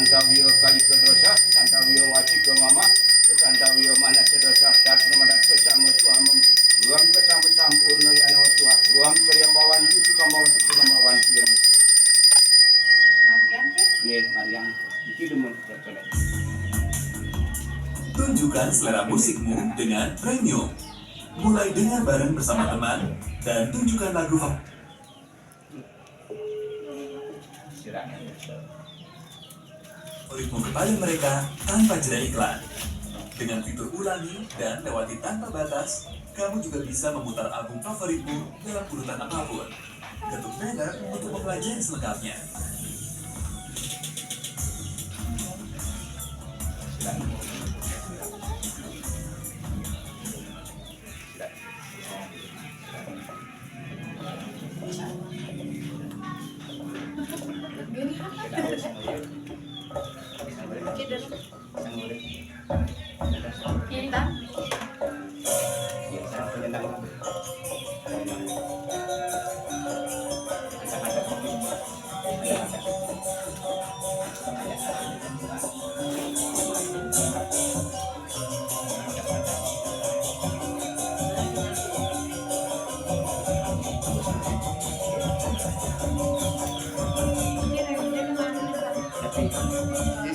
Santawio kali kedosa, Santawio wati ke mama, Santawio mana sedosa, dan permadat kesama suamem, ruang kesama sampurno yana wasua, ruang kerja bawan tu kamawan tu kamawan tu yana wasua. Marian ke? Ye, Mariang, itu demun terkena. Tunjukkan selera musikmu dengan Premium. Mulai dengar bareng bersama teman dan tunjukkan lagu favoritmu kepada mereka tanpa jeda iklan. Dengan fitur ulangi dan lewati tanpa batas, kamu juga bisa memutar album favoritmu dalam urutan apapun. Ketuk banner untuk mempelajari selengkapnya. Silakan.